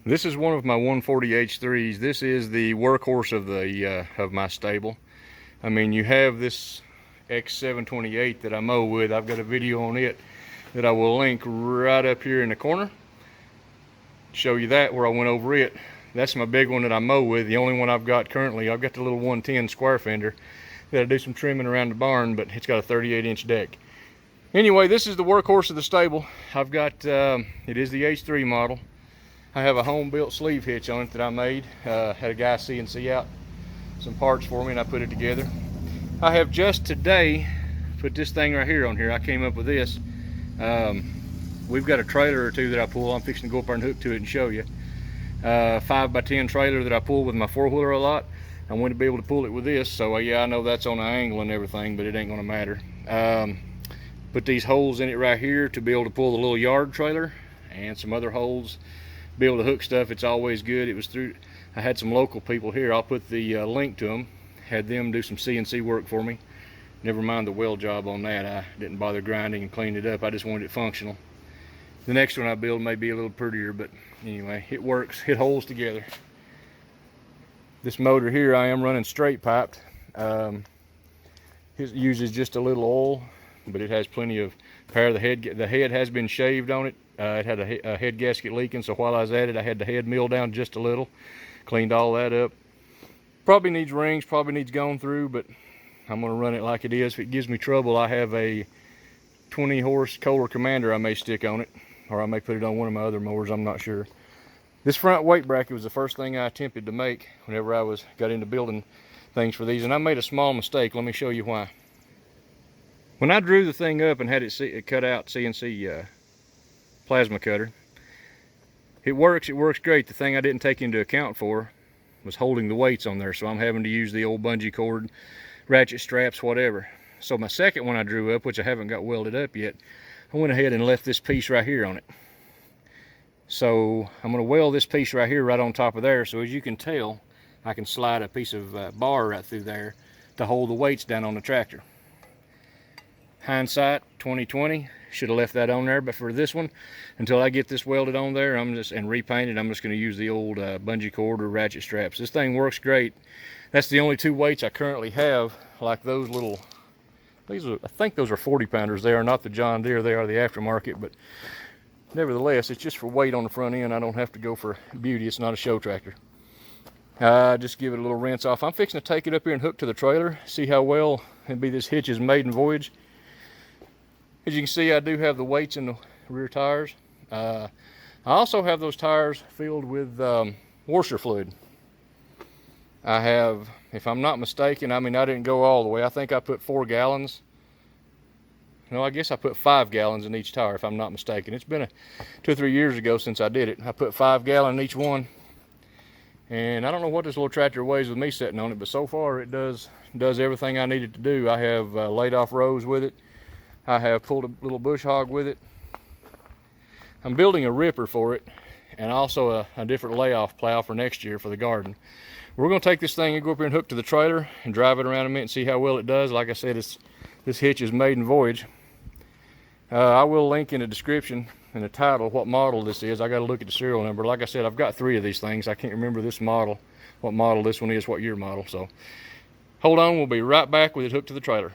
This is one of my 140 H3s. This is the workhorse of the of my stable. I mean, you have this X728 that I mow with. I've got a video on it that I will link right up here in the corner. Show you that where I went over it. That's my big one that I mow with. The only one I've got currently. I've got the little 110 square fender. Got to do some trimming around the barn, but it's got a 38-inch deck. Anyway, this is the workhorse of the stable. I've got it is the H3 model. I have a home-built sleeve hitch on it that I made. Had a guy CNC out some parts for me and I put it together. I have just today put this thing right here on here. I came up with this. We've got a trailer or two that I pull. I'm fixing to go up there and hook to it and show you. 5x10 trailer that I pull with my four-wheeler a lot. I want to be able to pull it with this, so yeah, I know that's on an angle and everything, but it ain't gonna matter. Put these holes in it right here to be able to pull the little yard trailer, and some other holes be able to hook stuff. It's always good. It was through, I had some local people here. I'll put the link to them. Had them do some CNC work for me. Never mind the weld job on that. I didn't bother grinding and cleaning it up. I just wanted it functional. The next one I build may be a little prettier, but anyway, it works. It holds together. This motor here I am running straight piped. It uses just a little oil, but it has plenty of power. The head has been shaved on it. It had a head gasket leaking, so while I was at it, I had the head milled down just a little. Cleaned all that up. Probably needs rings, probably needs gone through, but I'm going to run it like it is. If it gives me trouble, I have a 20 horse Kohler Commander I may stick on it, or I may put it on one of my other mowers, I'm not sure. This front weight bracket was the first thing I attempted to make whenever I got into building things for these, and I made a small mistake. Let me show you why. When I drew the thing up and had it cut out CNC plasma cutter, it works great. The thing I didn't take into account for was holding the weights on there, so I'm having to use the old bungee cord, ratchet straps, whatever. So my second one I drew up, which I haven't got welded up yet, I went ahead and left this piece right here on it. So I'm going to weld this piece right here right on top of there, so as you can tell, I can slide a piece of bar right through there to hold the weights down on the tractor. Hindsight 2020, should have left that on there, but for this one, until I get this welded on there and repainted, I'm just going to use the old bungee cord or ratchet straps. This thing works great. That's the only two weights I currently have, like those little, I think those are 40 pounders. They are not the John Deere, they are the aftermarket, but nevertheless, it's just for weight on the front end. I don't have to go for beauty. It's not a show tractor. Just give it a little rinse off. I'm fixing to take it up here and hook to the trailer, see how well it'll be this hitch's maiden voyage. As you can see, I do have the weights in the rear tires. I also have those tires filled with washer fluid. I have, if I'm not mistaken, I mean, I didn't go all the way. I think I put 4 gallons. No, I guess I put 5 gallons in each tire, if I'm not mistaken. It's been 2 or 3 years ago since I did it. I put 5 gallons in each one. And I don't know what this little tractor weighs with me sitting on it, but so far it does everything I needed to do. I have laid off rows with it. I have pulled a little bush hog with it. I'm building a ripper for it, and also a different layoff plow for next year for the garden. We're going to take this thing and go up here and hook to the trailer and drive it around a minute and see how well it does. Like I said, this hitch is maiden voyage. I will link in the description and the title what model this is. I got to look at the serial number. Like I said, I've got 3 of these things. I can't remember this model, what model this one is, what year model. So hold on, we'll be right back with it hooked to the trailer.